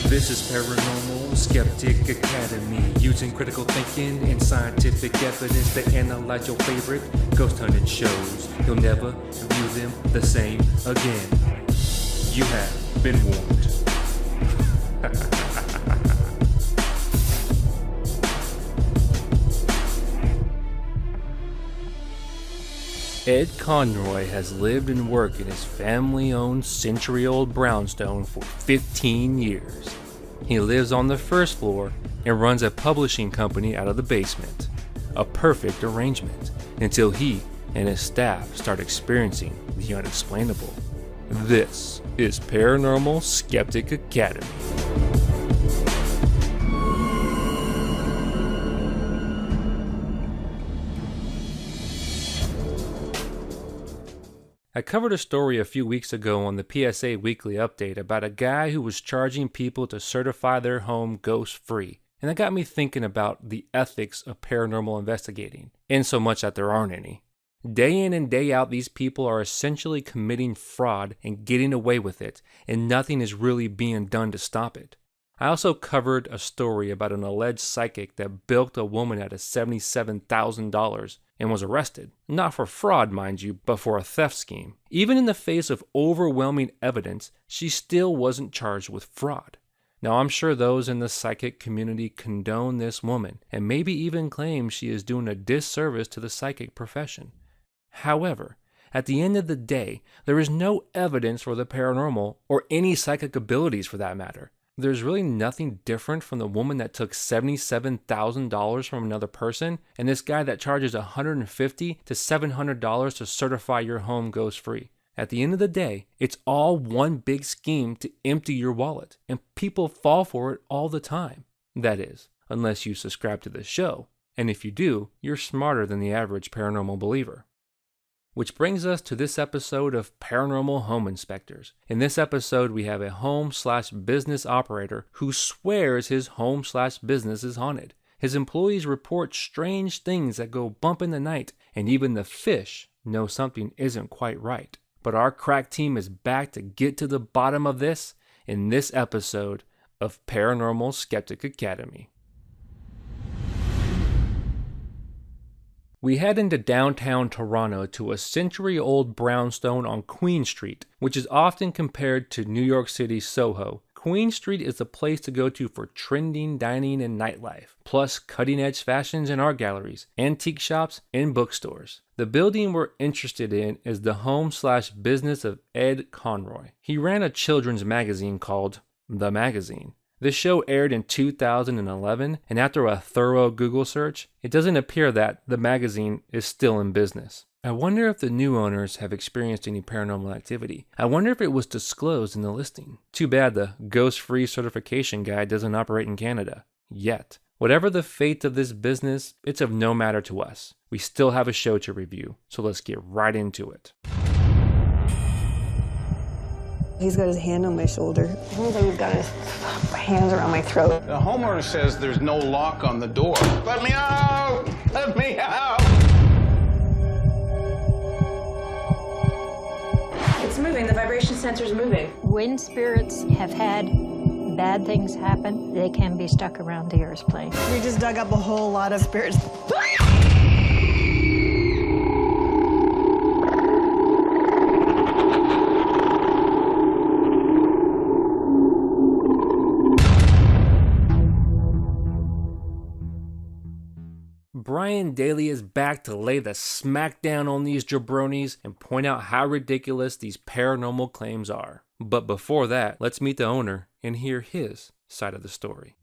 This is Paranormal Skeptic Academy, using critical thinking and scientific evidence to analyze your favorite ghost hunting shows. You'll never view them the same again. You have been warned. Ed Conroy has lived and worked in his family-owned century-old brownstone for 15 years. He lives on the first floor and runs a publishing company out of the basement. A perfect arrangement until he and his staff start experiencing the unexplainable. This is Paranormal Skeptic Academy. I covered a story a few weeks ago on the PSA Weekly Update about a guy who was charging people to certify their home ghost-free, and that got me thinking about the ethics of paranormal investigating, in so much that there aren't any. Day in and day out, these people are essentially committing fraud and getting away with it, and nothing is really being done to stop it. I also covered a story about an alleged psychic that bilked a woman out of $77,000 and was arrested. Not for fraud, mind you, but for a theft scheme. Even in the face of overwhelming evidence, she still wasn't charged with fraud. Now, I'm sure those in the psychic community condone this woman, and maybe even claim she is doing a disservice to the psychic profession. However, at the end of the day, there is no evidence for the paranormal, or any psychic abilities for that matter. There's really nothing different from the woman that took $77,000 from another person and this guy that charges $150 to $700 to certify your home ghost-free. At the end of the day, it's all one big scheme to empty your wallet, and people fall for it all the time. That is, unless you subscribe to this show, and if you do, you're smarter than the average paranormal believer. Which brings us to this episode of Paranormal Home Inspectors. In this episode, we have a home/business operator who swears his home/business is haunted. His employees report strange things that go bump in the night, and even the fish know something isn't quite right. But our crack team is back to get to the bottom of this in this episode of Paranormal Skeptic Academy. We head into downtown Toronto to a century-old brownstone on Queen Street, which is often compared to New York City's Soho. Queen Street is a place to go to for trending dining and nightlife, plus cutting-edge fashions and art galleries, antique shops, and bookstores. The building we're interested in is the home/business of Ed Conroy. He ran a children's magazine called The Magazine. This show aired in 2011, and after a thorough Google search, it doesn't appear that the magazine is still in business. I wonder if the new owners have experienced any paranormal activity. I wonder if it was disclosed in the listing. Too bad the ghost-free certification guide doesn't operate in Canada. Yet. Whatever the fate of this business, it's of no matter to us. We still have a show to review, so let's get right into it. He's got his hand on my shoulder. It means like he's got his hands around my throat. The homeowner says there's no lock on the door. Let me out! Let me out! It's moving. The vibration sensor's moving. When spirits have had bad things happen, they can be stuck around the earth plane. We just dug up a whole lot of spirits. Brian Daly is back to lay the smackdown on these jabronis and point out how ridiculous these paranormal claims are. But before that, let's meet the owner and hear his side of the story.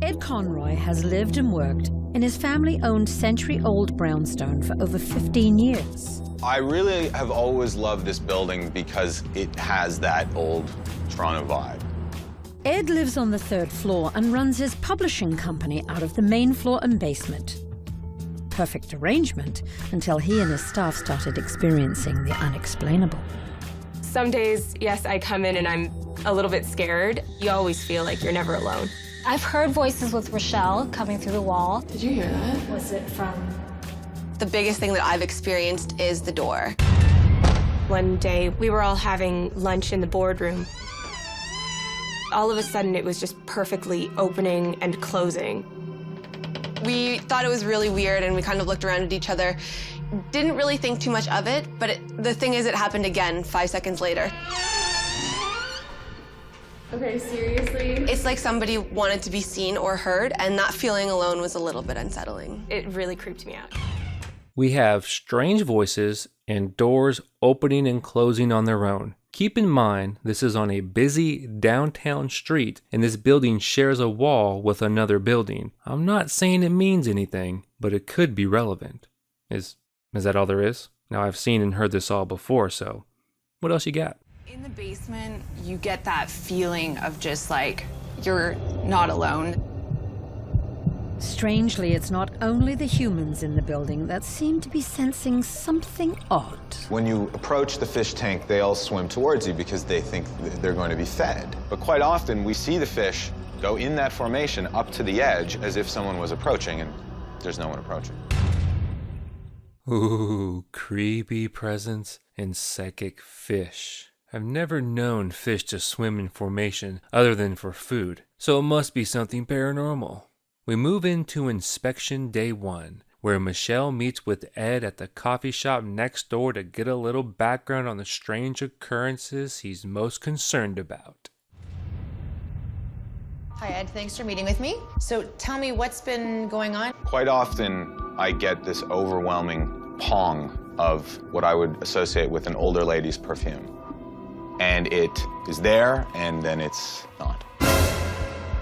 Ed Conroy has lived and worked in his family-owned century-old brownstone for over 15 years. I really have always loved this building because it has that old Toronto vibe. Ed lives on the 3rd floor and runs his publishing company out of the main floor and basement. Perfect arrangement until he and his staff started experiencing the unexplainable. Some days, yes, I come in and I'm a little bit scared. You always feel like you're never alone. I've heard voices with Rochelle coming through the wall. Did you hear that? Was it from? The biggest thing that I've experienced is the door. One day, we were all having lunch in the boardroom. All of a sudden, it was just perfectly opening and closing. We thought it was really weird, and we kind of looked around at each other. Didn't really think too much of it, but the thing is, it happened again 5 seconds later. Okay, seriously? It's like somebody wanted to be seen or heard, and that feeling alone was a little bit unsettling. It really creeped me out. We have strange voices and doors opening and closing on their own. Keep in mind, this is on a busy downtown street, and this building shares a wall with another building. I'm not saying it means anything, but it could be relevant. Is that all there is? Now, I've seen and heard this all before, so what else you got? In the basement, you get that feeling of just like you're not alone. Strangely, it's not only the humans in the building that seem to be sensing something odd. When you approach the fish tank, they all swim towards you because they think they're going to be fed. But quite often, we see the fish go in that formation up to the edge as if someone was approaching, and there's no one approaching. Ooh, creepy presence and psychic fish. I've never known fish to swim in formation other than for food, so it must be something paranormal. We move into inspection day 1, where Michelle meets with Ed at the coffee shop next door to get a little background on the strange occurrences he's most concerned about. Hi, Ed. Thanks for meeting with me. So tell me, what's been going on? Quite often, I get this overwhelming pong of what I would associate with an older lady's perfume. And it is there, and then it's not.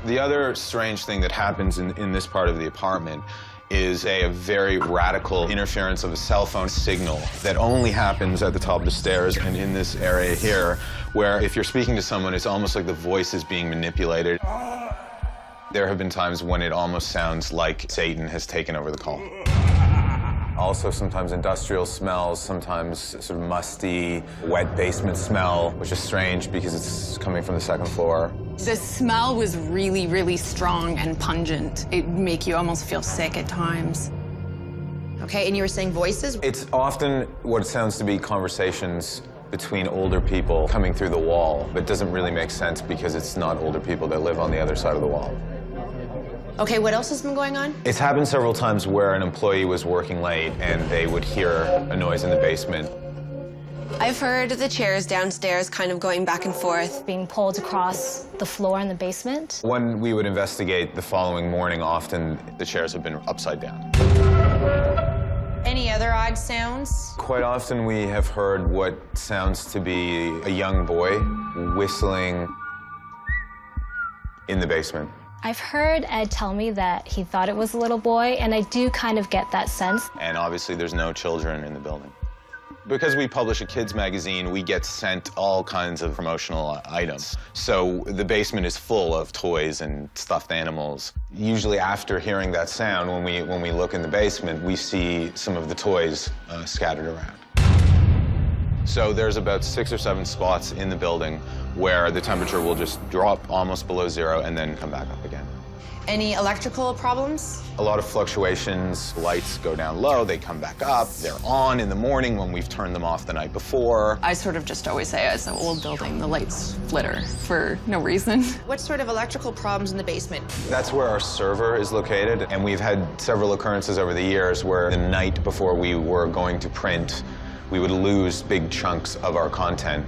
The other strange thing that happens in this part of the apartment is a very radical interference of a cell phone signal that only happens at the top of the stairs and in this area here, where if you're speaking to someone, it's almost like the voice is being manipulated. There have been times when it almost sounds like Satan has taken over the call. Also, sometimes industrial smells, sometimes sort of musty, wet basement smell, which is strange because it's coming from the second floor. The smell was really, really strong and pungent. It make you almost feel sick at times. Okay, and you were saying voices? It's often what sounds to be conversations between older people coming through the wall, but doesn't really make sense because it's not older people that live on the other side of the wall. Okay, what else has been going on? It's happened several times where an employee was working late and they would hear a noise in the basement. I've heard the chairs downstairs kind of going back and forth. Being pulled across the floor in the basement. When we would investigate the following morning, often the chairs have been upside down. Any other odd sounds? Quite often we have heard what sounds to be a young boy whistling in the basement. I've heard Ed tell me that he thought it was a little boy, and I do kind of get that sense. And obviously there's no children in the building. Because we publish a kids magazine, we get sent all kinds of promotional items. So the basement is full of toys and stuffed animals. Usually after hearing that sound, when we look in the basement, we see some of the toys scattered around. So there's about 6 or 7 spots in the building where the temperature will just drop almost below 0 and then come back up again. Any electrical problems? A lot of fluctuations. Lights go down low, they come back up. They're on in the morning when we've turned them off the night before. I sort of just always say it's an old building, the lights flitter for no reason. What sort of electrical problems in the basement? That's where our server is located, and we've had several occurrences over the years where the night before we were going to print, we would lose big chunks of our content.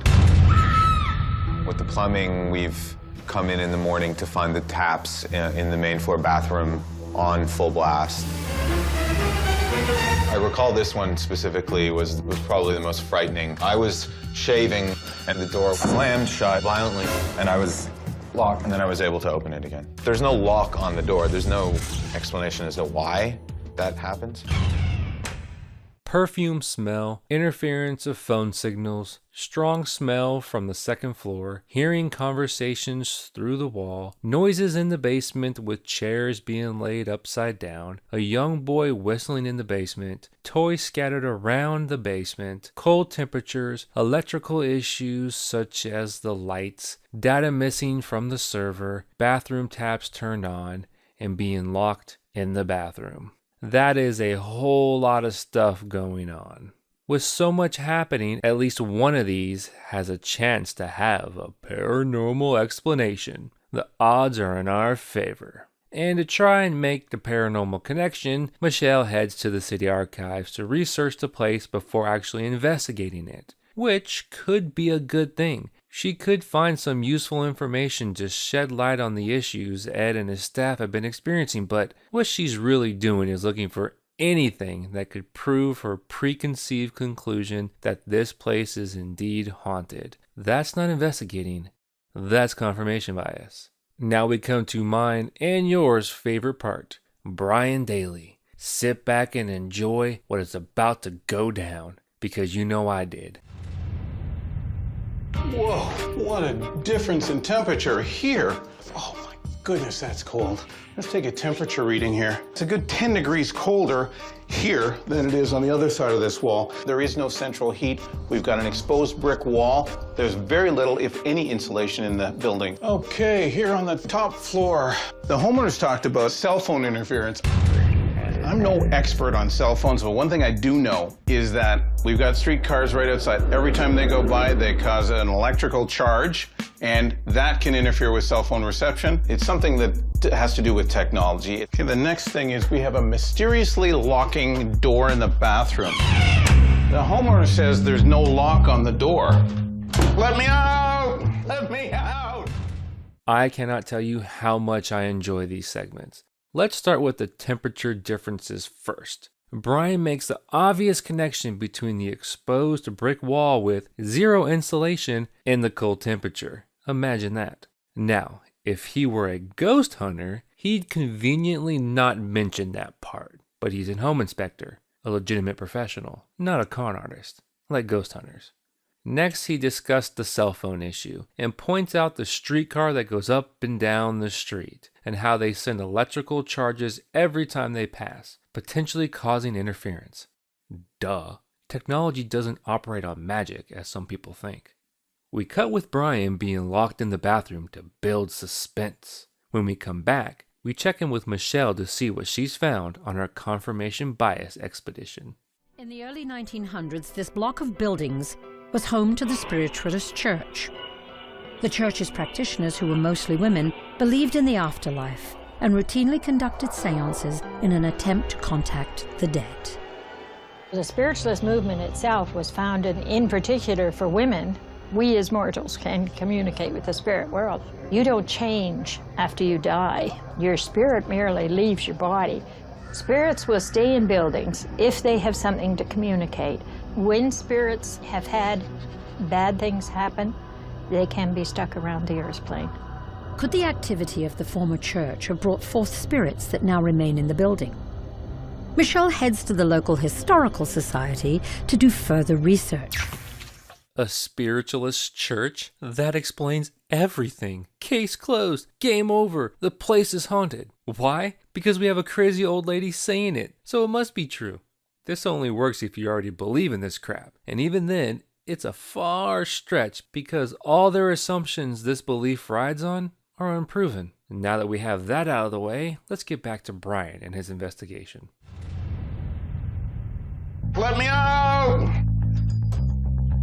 With the plumbing, we've come in the morning to find the taps in the main floor bathroom on full blast. I recall this one specifically was probably the most frightening. I was shaving and the door slammed shut violently and I was locked and then I was able to open it again. There's no lock on the door. There's no explanation as to why that happens. Perfume smell, interference of phone signals, strong smell from the second floor, hearing conversations through the wall, noises in the basement with chairs being laid upside down, a young boy whistling in the basement, toys scattered around the basement, cold temperatures, electrical issues such as the lights, data missing from the server, bathroom taps turned on, and being locked in the bathroom. That is a whole lot of stuff going on. With so much happening, at least one of these has a chance to have a paranormal explanation. the odds are in our favor. And to try and make the paranormal connection, Michelle heads to the city archives to research the place before actually investigating it, which could be a good thing. She could find some useful information to shed light on the issues Ed and his staff have been experiencing, but what she's really doing is looking for anything that could prove her preconceived conclusion that this place is indeed haunted. That's not investigating, that's confirmation bias. Now we come to mine and yours favorite part, Brian Daly. Sit back and enjoy what is about to go down, because you know I did. Whoa, what a difference in temperature here. Oh my goodness, that's cold. Let's take a temperature reading here. It's a good 10 degrees colder here than it is on the other side of this wall. There is no central heat. We've got an exposed brick wall. There's very little, if any, insulation in the building. Okay, here on the top floor, the homeowners talked about cell phone interference. I'm no expert on cell phones, but one thing I do know is that we've got streetcars right outside. Every time they go by, they cause an electrical charge, and that can interfere with cell phone reception. It's something that has to do with technology. Okay, the next thing is we have a mysteriously locking door in the bathroom. The homeowner says there's no lock on the door. Let me out! Let me out! I cannot tell you how much I enjoy these segments. Let's start with the temperature differences first. Brian makes the obvious connection between the exposed brick wall with zero insulation and the cold temperature. Imagine that. Now, if he were a ghost hunter, he'd conveniently not mention that part. But he's a home inspector, a legitimate professional, not a con artist, like ghost hunters. Next, he discussed the cell phone issue and points out the streetcar that goes up and down the street and how they send electrical charges every time they pass, potentially causing interference. Duh. Technology doesn't operate on magic, as some people think. We cut with Brian being locked in the bathroom to build suspense. When we come back, we check in with Michelle to see what she's found on her confirmation bias expedition. In the early 1900s, this block of buildings was home to the Spiritualist Church. The church's practitioners, who were mostly women, believed in the afterlife and routinely conducted seances in an attempt to contact the dead. The Spiritualist movement itself was founded in particular for women. We as mortals can communicate with the spirit world. You don't change after you die. Your spirit merely leaves your body. Spirits will stay in buildings if they have something to communicate. When spirits have had bad things happen, they can be stuck around the earth plane. Could the activity of the former church have brought forth spirits that now remain in the building? Michelle heads to the local historical society to do further research. A spiritualist church? That explains everything. Case closed. Game over. The place is haunted. Why? Because we have a crazy old lady saying it, so it must be true. This only works if you already believe in this crap, and even then, it's a far stretch because all their assumptions this belief rides on are unproven. Now that we have that out of the way, let's get back to Brian and his investigation. Let me out!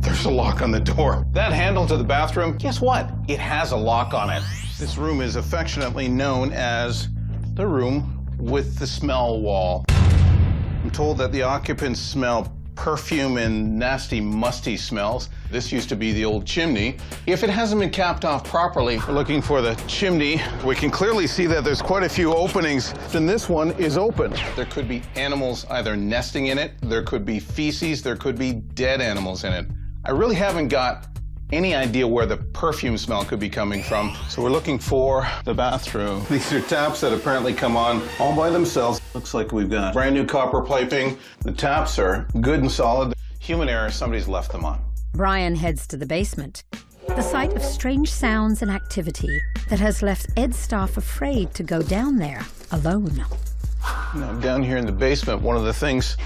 There's a lock on the door. That handle to the bathroom, guess what? It has a lock on it. This room is affectionately known as the room with the smell wall. I'm told that the occupants smell perfume and nasty, musty smells. This used to be the old chimney. If it hasn't been capped off properly, we're looking for the chimney. We can clearly see that there's quite a few openings, and this one is open. There could be animals either nesting in it, there could be feces, there could be dead animals in it. I really haven't got any idea where the perfume smell could be coming from. So we're looking for the bathroom. These are taps that apparently come on all by themselves. Looks like we've got brand new copper piping. The taps are good and solid. Human error, somebody's left them on. Brian heads to the basement, the site of strange sounds and activity that has left Ed's staff afraid to go down there alone. Now, down here in the basement, one of the things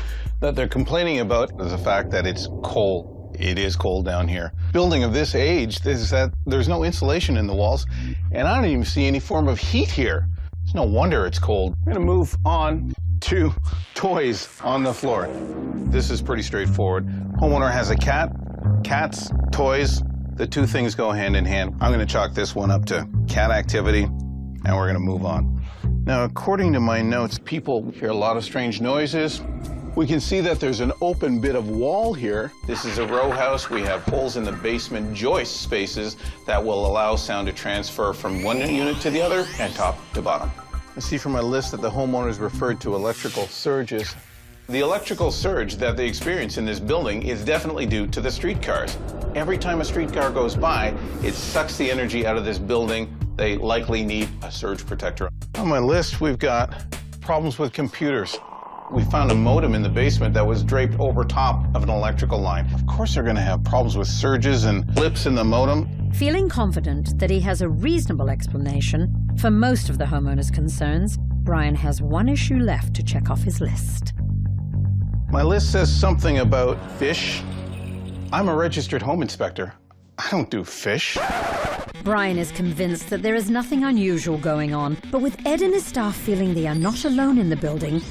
that they're complaining about is the fact that it's cold. It is cold down here. Building of this age is that there's no insulation in the walls, and I don't even see any form of heat here. It's no wonder it's cold. I'm gonna move on to toys on the floor. This is pretty straightforward. Homeowner has a cat. Cats, toys, The two things go hand in hand. I'm going to chalk this one up to cat activity, and we're going to move on. Now, according to my notes, people hear a lot of strange noises. We can see that there's an open bit of wall here. This is a row house. We have holes in the basement joist spaces that will allow sound to transfer from one unit to the other and top to bottom. I see from my list that the homeowners referred to electrical surges. The electrical surge that they experience in this building is definitely due to the streetcars. Every time a streetcar goes by, it sucks the energy out of this building. They likely need a surge protector. On my list, we've got problems with computers. We found a modem in the basement that was draped over top of an electrical line. Of course they're going to have problems with surges and blips in the modem. Feeling confident that he has a reasonable explanation for most of the homeowner's concerns, Brian has one issue left to check off his list. My list says something about fish. I'm a registered home inspector. I don't do fish. Brian is convinced that there is nothing unusual going on, but with Ed and his staff feeling they are not alone in the building,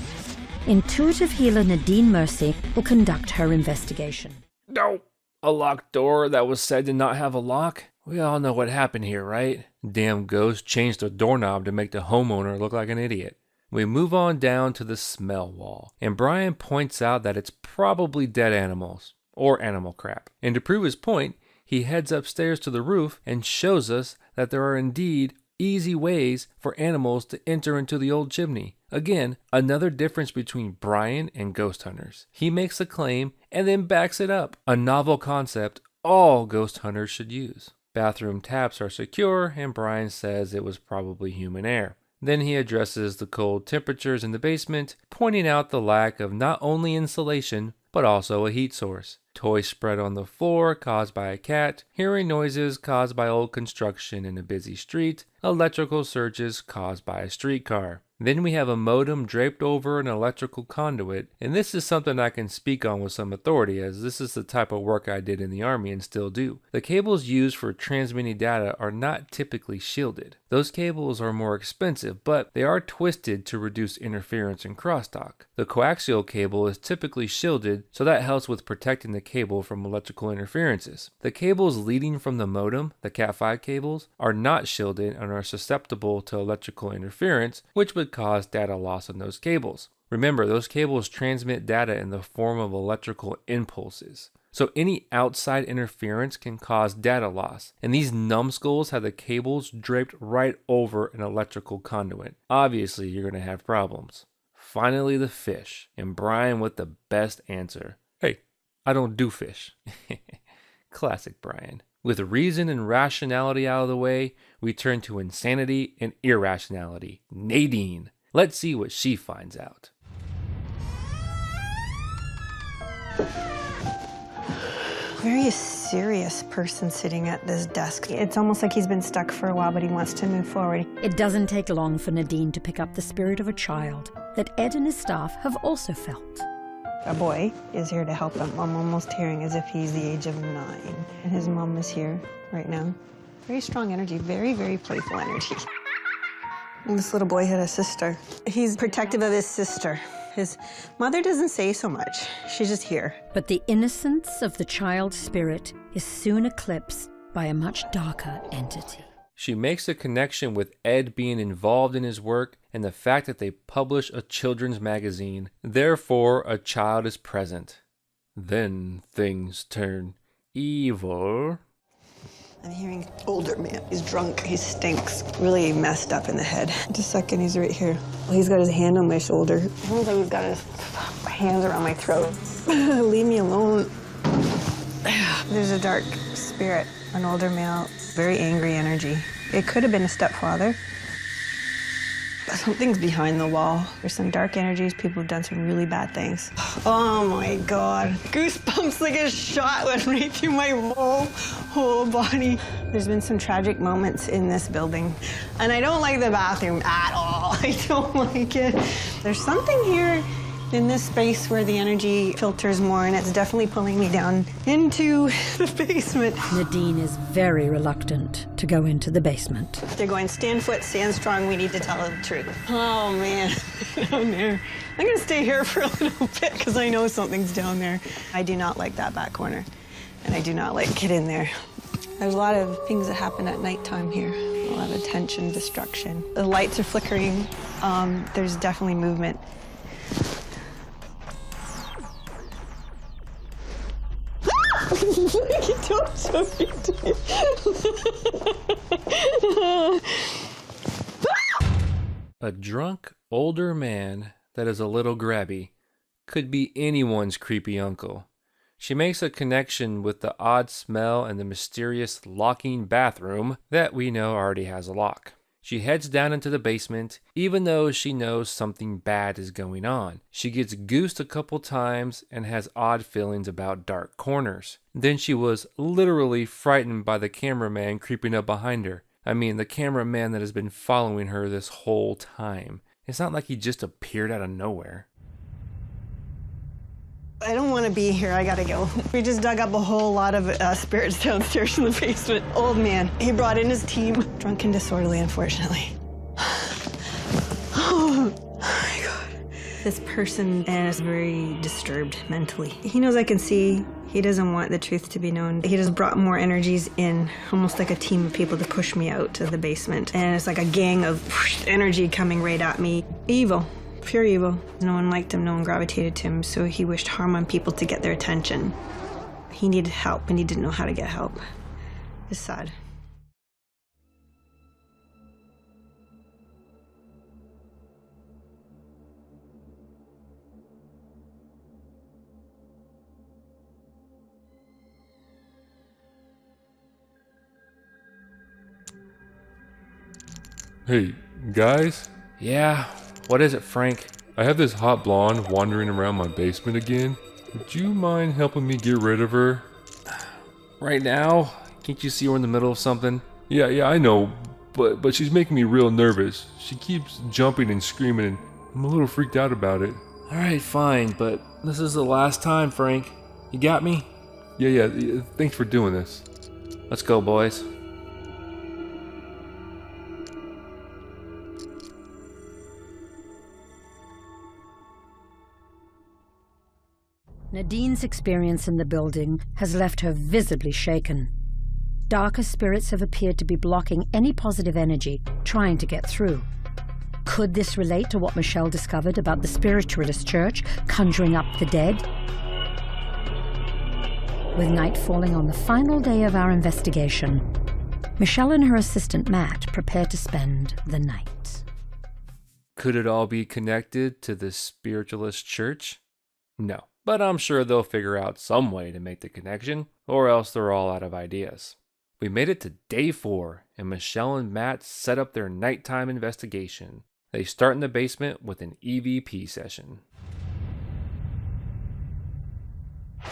intuitive healer Nadine Mercy will conduct her investigation. No! A locked door that was said to not have a lock? We all know what happened here, right? Damn ghost changed the doorknob to make the homeowner look like an idiot. We move on down to the smell wall, and Brian points out that it's probably dead animals, or animal crap. And to prove his point, he heads upstairs to the roof and shows us that there are indeed easy ways for animals to enter into the old chimney. Again, another difference between Brian and ghost hunters. He makes a claim and then backs it up. A novel concept all ghost hunters should use. Bathroom taps are secure, and Brian says it was probably human air. Then he addresses the cold temperatures in the basement, pointing out the lack of not only insulation, but also a heat source. Toys spread on the floor caused by a cat, hearing noises caused by old construction in a busy street, electrical surges caused by a streetcar. Then we have a modem draped over an electrical conduit, and this is something I can speak on with some authority, as this is the type of work I did in the Army and still do. The cables used for transmitting data are not typically shielded. Those cables are more expensive, but they are twisted to reduce interference and crosstalk. The coaxial cable is typically shielded, so that helps with protecting the cable from electrical interferences. The cables leading from the modem, the Cat5 cables, are not shielded and are susceptible to electrical interference, which would cause data loss on those cables. Remember, those cables transmit data in the form of electrical impulses. So any outside interference can cause data loss, and these numbskulls have the cables draped right over an electrical conduit. Obviously, you're going to have problems. Finally, the fish, and Brian with the best answer. Hey, I don't do fish. Classic Brian. With reason and rationality out of the way, we turn to insanity and irrationality. Nadine. Let's see what she finds out. Very serious person sitting at this desk. It's almost like he's been stuck for a while, but he wants to move forward. It doesn't take long for Nadine to pick up the spirit of a child that Ed and his staff have also felt. A boy is here to help him. I'm almost hearing as if he's the age of 9. And his mom is here right now. Very strong energy, very, very playful energy. And this little boy had a sister. He's protective of his sister. His mother doesn't say so much. She's just here. But the innocence of the child's spirit is soon eclipsed by a much darker entity. She makes a connection with Ed being involved in his work and the fact that they publish a children's magazine. Therefore, a child is present. Then things turn evil. I'm hearing older man. He's drunk. He stinks. Really messed up in the head. Just a second, he's right here. He's got his hand on my shoulder. It looks like he's got his hands around my throat. Leave me alone. There's a dark spirit, an older male, very angry energy. It could have been a stepfather. Something's behind the wall. There's some dark energies. People have done some really bad things. Oh my God. Goosebumps like a shot went right through my whole body. There's been some tragic moments in this building. And I don't like the bathroom at all. I don't like it. There's something here in this space where the energy filters more, and it's definitely pulling me down into the basement. Nadine is very reluctant to go into the basement. They're going, stand foot, stand strong, we need to tell the truth. Oh man, down there. I'm gonna stay here for a little bit because I know something's down there. I do not like that back corner, and I do not like get in there. There's a lot of things that happen at nighttime here. A lot of attention, destruction. The lights are flickering. There's definitely movement. A drunk, older man that is a little grabby could be anyone's creepy uncle. She makes a connection with the odd smell and the mysterious locking bathroom that we know already has a lock. She heads down into the basement, even though she knows something bad is going on. She gets goosed a couple times and has odd feelings about dark corners. Then she was literally frightened by the cameraman creeping up behind her. I mean, the cameraman that has been following her this whole time. It's not like he just appeared out of nowhere. I don't want to be here. I gotta go. We just dug up a whole lot of spirits downstairs in the basement. Old man. He brought in his team. Drunk and disorderly, unfortunately. Oh my God. This person is very disturbed mentally. He knows I can see. He doesn't want the truth to be known. He just brought more energies in, almost like a team of people to push me out to the basement. And it's like a gang of energy coming right at me. Evil. Pure evil. No one liked him, no one gravitated to him, so he wished harm on people to get their attention. He needed help, and he didn't know how to get help. It's sad. Hey, guys? Yeah, what is it, Frank? I have this hot blonde wandering around my basement again. Would you mind helping me get rid of her? Right now? Can't you see we're in the middle of something? Yeah, I know, but she's making me real nervous. She keeps jumping and screaming, and I'm a little freaked out about it. Alright, fine, but this is the last time, Frank. You got me? Yeah, thanks for doing this. Let's go, boys. Nadine's experience in the building has left her visibly shaken. Darker spirits have appeared to be blocking any positive energy trying to get through. Could this relate to what Michelle discovered about the spiritualist church conjuring up the dead? With night falling on the final day of our investigation, Michelle and her assistant Matt prepare to spend the night. Could it all be connected to the spiritualist church? No. But I'm sure they'll figure out some way to make the connection, or else they're all out of ideas. We made it to day 4, and Michelle and Matt set up their nighttime investigation. They start in the basement with an EVP session.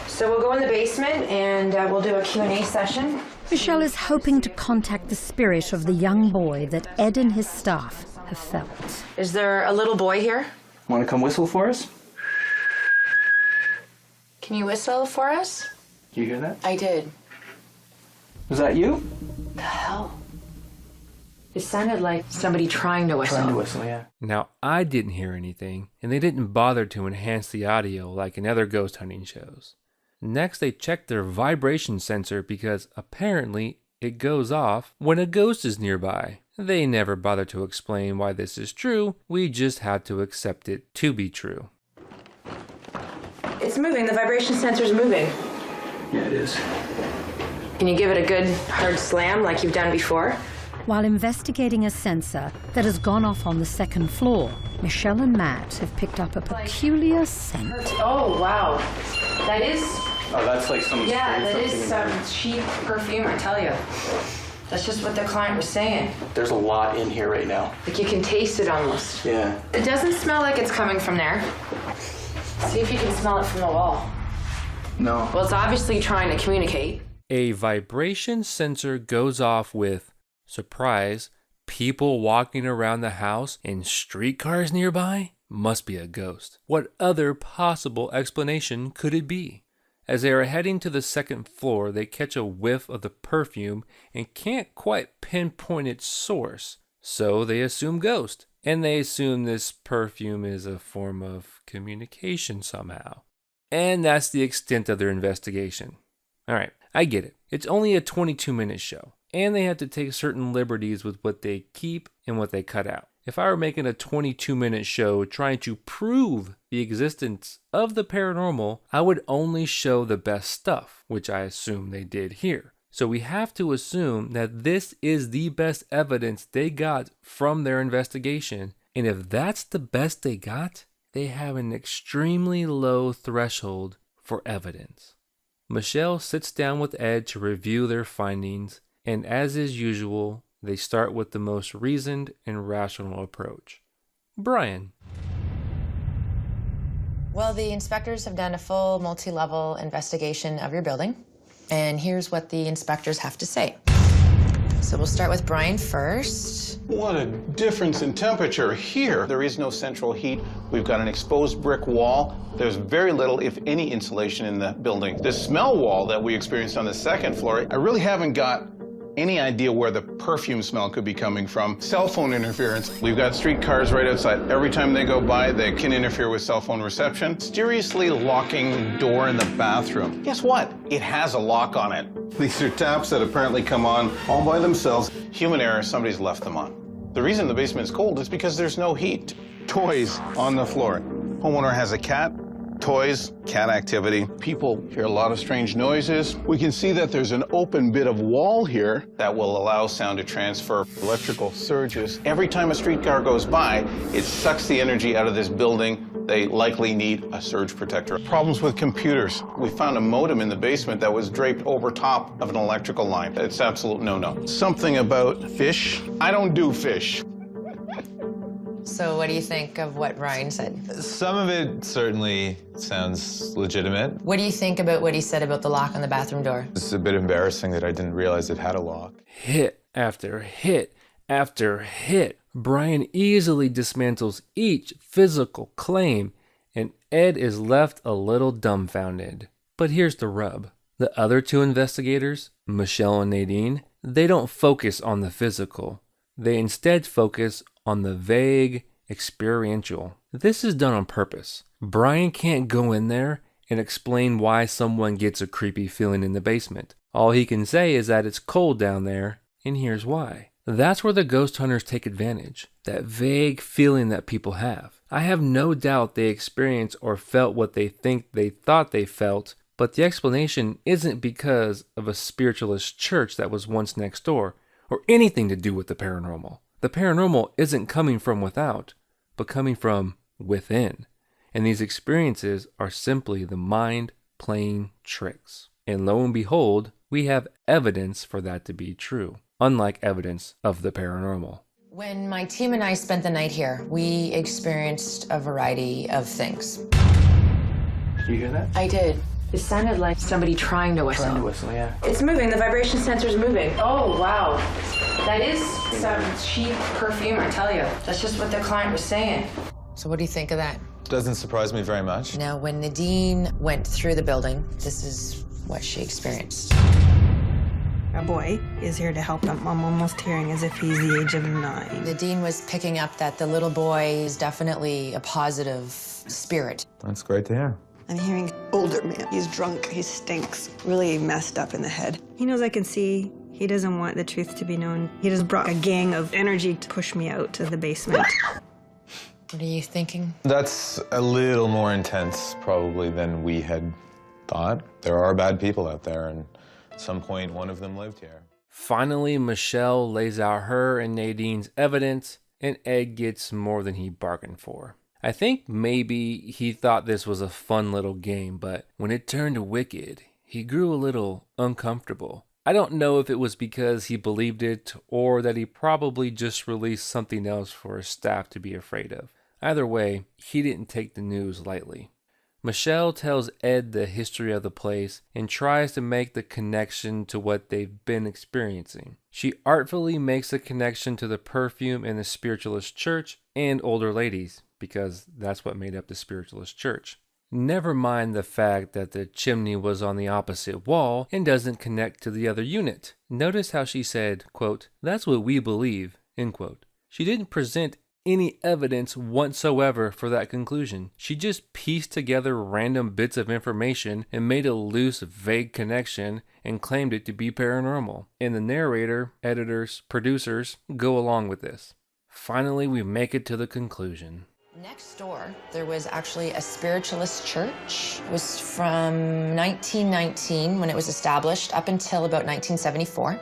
So we'll go in the basement and we'll do a Q&A session. Michelle is hoping to contact the spirit of the young boy that Ed and his staff have felt. Is there a little boy here? Want to come whistle for us? Can you whistle for us? Did you hear that? I did. Was that you? The hell? It sounded like somebody trying to whistle. Trying to whistle, yeah. Now, I didn't hear anything, and they didn't bother to enhance the audio like in other ghost hunting shows. Next, they checked their vibration sensor because apparently it goes off when a ghost is nearby. They never bothered to explain why this is true. We just had to accept it to be true. It's moving. The vibration sensor's moving. Yeah, it is. Can you give it a good hard slam like you've done before? While investigating a sensor that has gone off on the second floor, Michelle and Matt have picked up a peculiar scent. Oh, wow. That is... Oh, that's like some... Yeah, that is some cheap perfume, I tell you. That's just what the client was saying. There's a lot in here right now. Like you can taste it almost. Yeah. It doesn't smell like it's coming from there. See if you can smell it from the wall. No. Well, it's obviously trying to communicate. A vibration sensor goes off with, surprise, people walking around the house and streetcars nearby? Must be a ghost. What other possible explanation could it be? As they are heading to the second floor, they catch a whiff of the perfume and can't quite pinpoint its source. So they assume ghost. And they assume this perfume is a form of communication somehow. And that's the extent of their investigation. Alright, I get it. It's only a 22-minute show, and they have to take certain liberties with what they keep and what they cut out. If I were making a 22-minute show trying to prove the existence of the paranormal, I would only show the best stuff, which I assume they did here. So we have to assume that this is the best evidence they got from their investigation, and if that's the best they got, they have an extremely low threshold for evidence. Michelle sits down with Ed to review their findings, and as is usual, they start with the most reasoned and rational approach. Brian. Well, the inspectors have done a full multi-level investigation of your building, and here's what the inspectors have to say. So we'll start with Brian first. What a difference in temperature here. There is no central heat. We've got an exposed brick wall. There's very little, if any, insulation in the building. The smell wall that we experienced on the second floor, I really haven't got any idea where the perfume smell could be coming from. Cell phone interference. We've got streetcars right outside. Every time they go by, they can interfere with cell phone reception. Mysteriously locking door in the bathroom. Guess what? It has a lock on it. These are taps that apparently come on all by themselves. Human error, somebody's left them on. The reason the basement is cold is because there's no heat. Toys on the floor. Homeowner has a cat. Toys, cat activity. People hear a lot of strange noises. We can see that there's an open bit of wall here that will allow sound to transfer. Electrical surges. Every time a streetcar goes by, it sucks the energy out of this building. They likely need a surge protector. Problems with computers. We found a modem in the basement that was draped over top of an electrical line. It's absolute no-no. Something about fish. I don't do fish. So what do you think of what Brian said? Some of it certainly sounds legitimate. What do you think about what he said about the lock on the bathroom door? It's a bit embarrassing that I didn't realize it had a lock. Hit after hit after hit. Brian easily dismantles each physical claim, and Ed is left a little dumbfounded. But here's the rub. The other two investigators, Michelle and Nadine, they don't focus on the physical. They instead focus on the vague, experiential. This is done on purpose. Brian can't go in there and explain why someone gets a creepy feeling in the basement. All he can say is that it's cold down there, and here's why. That's where the ghost hunters take advantage. That vague feeling that people have. I have no doubt they experienced or felt what they think they thought they felt, but the explanation isn't because of a spiritualist church that was once next door, or anything to do with the paranormal. The paranormal isn't coming from without, but coming from within. And these experiences are simply the mind playing tricks. And lo and behold, we have evidence for that to be true, unlike evidence of the paranormal. When my team and I spent the night here, we experienced a variety of things. Did you hear that? I did. It sounded like somebody trying to whistle. Trying to whistle, yeah. It's moving. The vibration sensor's moving. Oh, wow. That is some cheap perfume, I tell you. That's just what the client was saying. So what do you think of that? Doesn't surprise me very much. Now, when Nadine went through the building, this is what she experienced. A boy is here to help him. I'm almost hearing as if he's the age of 9. Nadine was picking up that the little boy is definitely a positive spirit. That's great to hear. I'm hearing older man. He's drunk, he stinks, really messed up in the head. He knows I can see. He doesn't want the truth to be known. He just brought a gang of energy to push me out to the basement. What are you thinking? That's a little more intense, probably, than we had thought. There are bad people out there, and at some point, one of them lived here. Finally, Michelle lays out her and Nadine's evidence, and Ed gets more than he bargained for. I think maybe he thought this was a fun little game, but when it turned wicked, he grew a little uncomfortable. I don't know if it was because he believed it or that he probably just released something else for his staff to be afraid of. Either way, he didn't take the news lightly. Michelle tells Ed the history of the place and tries to make the connection to what they've been experiencing. She artfully makes a connection to the perfume in the spiritualist church and older ladies, because that's what made up the spiritualist church. Never mind the fact that the chimney was on the opposite wall and doesn't connect to the other unit. Notice how she said, quote, "That's what we believe," end quote. She didn't present any evidence whatsoever for that conclusion. She just pieced together random bits of information and made a loose, vague connection and claimed it to be paranormal. And the narrator, editors, producers go along with this. Finally, we make it to the conclusion. Next door, there was actually a spiritualist church. It was from 1919 when it was established up until about 1974.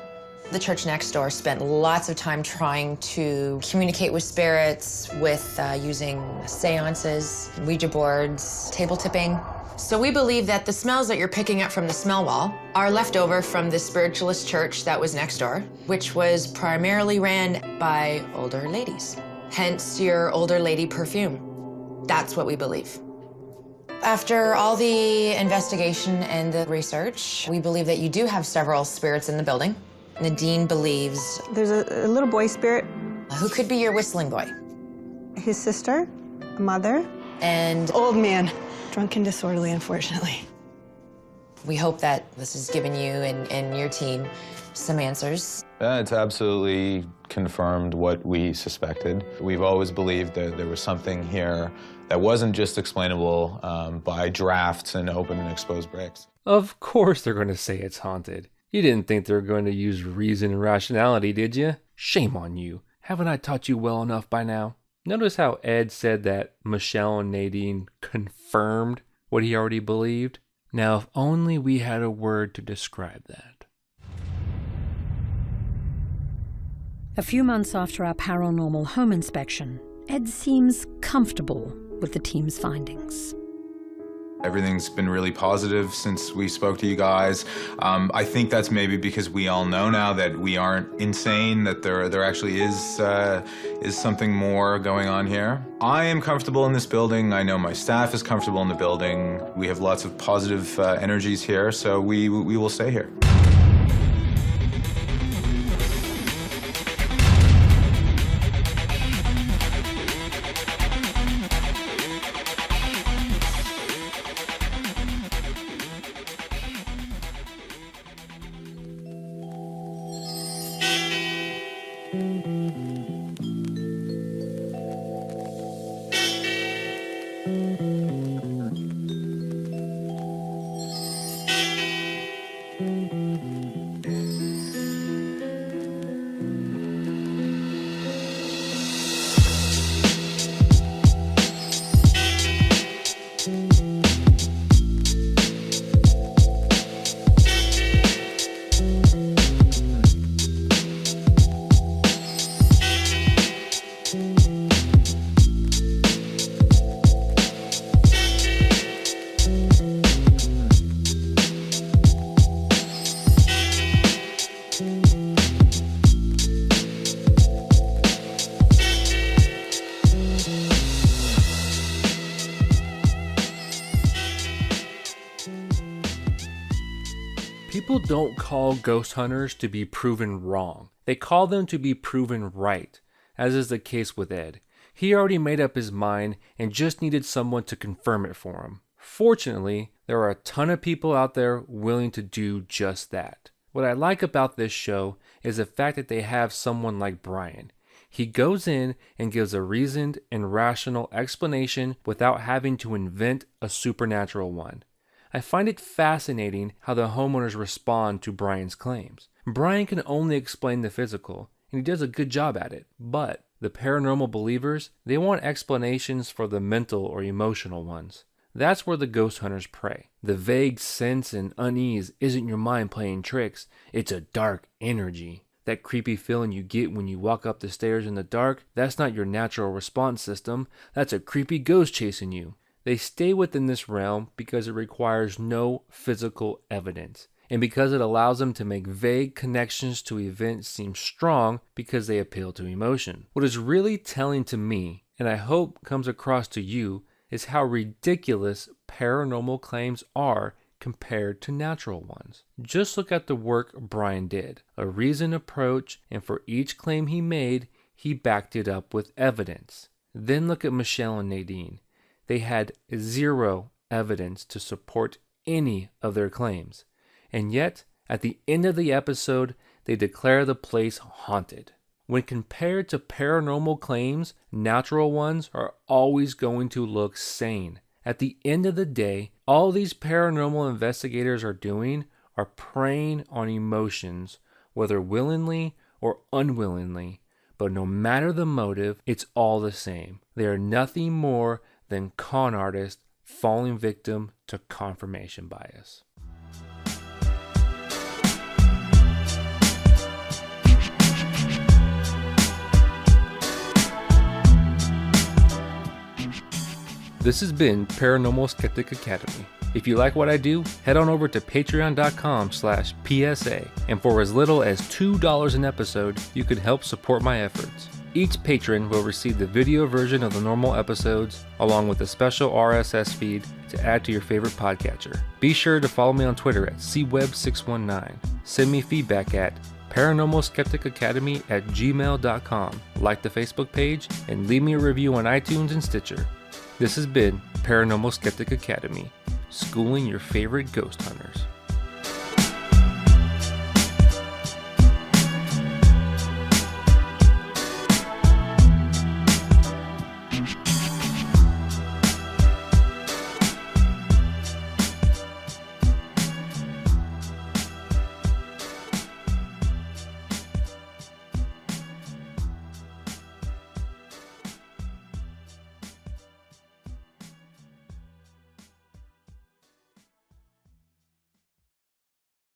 The church next door spent lots of time trying to communicate with spirits, with using seances, Ouija boards, table tipping. So we believe that the smells that you're picking up from the smell wall are left over from the spiritualist church that was next door, which was primarily ran by older ladies. Hence your older lady perfume. That's what we believe. After all the investigation and the research, we believe that you do have several spirits in the building. Nadine believes... There's a little boy spirit. Who could be your whistling boy? His sister, mother, and... old man. Drunk and disorderly, unfortunately. We hope that this has given you and your team some answers. It's absolutely confirmed what we suspected. We've always believed that there was something here that wasn't just explainable by drafts and open and exposed bricks. Of course they're going to say it's haunted. You didn't think they were going to use reason and rationality, did you? Shame on you. Haven't I taught you well enough by now? Notice how Ed said that Michelle and Nadine confirmed what he already believed? Now, if only we had a word to describe that. A few months after our paranormal home inspection, Ed seems comfortable with the team's findings. Everything's been really positive since we spoke to you guys. I think that's maybe because we all know now that we aren't insane, that there actually is something more going on here. I am comfortable in this building. I know my staff is comfortable in the building. We have lots of positive energies here, so we will stay here. People don't call ghost hunters to be proven wrong. They call them to be proven right, as is the case with Ed. He already made up his mind and just needed someone to confirm it for him. Fortunately, there are a ton of people out there willing to do just that. What I like about this show is the fact that they have someone like Brian. He goes in and gives a reasoned and rational explanation without having to invent a supernatural one. I find it fascinating how the homeowners respond to Brian's claims. Brian can only explain the physical, and he does a good job at it. But the paranormal believers, they want explanations for the mental or emotional ones. That's where the ghost hunters prey. The vague sense and unease isn't your mind playing tricks, it's a dark energy. That creepy feeling you get when you walk up the stairs in the dark, that's not your natural response system, that's a creepy ghost chasing you. They stay within this realm because it requires no physical evidence, and because it allows them to make vague connections to events seem strong because they appeal to emotion. What is really telling to me, and I hope comes across to you, is how ridiculous paranormal claims are compared to natural ones. Just look at the work Brian did, a reasoned approach, and for each claim he made, he backed it up with evidence. Then look at Michelle and Nadine. They had zero evidence to support any of their claims. And yet, at the end of the episode, they declare the place haunted. When compared to paranormal claims, natural ones are always going to look sane. At the end of the day, all these paranormal investigators are doing are preying on emotions, whether willingly or unwillingly. But no matter the motive, it's all the same. They are nothing more than con artists falling victim to confirmation bias. This has been Paranormal Skeptic Academy. If you like what I do, head on over to patreon.com/PSA, and for as little as $2 an episode, you can help support my efforts. Each patron will receive the video version of the normal episodes, along with a special RSS feed to add to your favorite podcatcher. Be sure to follow me on Twitter at cweb619. Send me feedback at paranormalskepticacademy@gmail.com. Like the Facebook page, and leave me a review on iTunes and Stitcher. This has been Paranormal Skeptic Academy, schooling your favorite ghost hunters.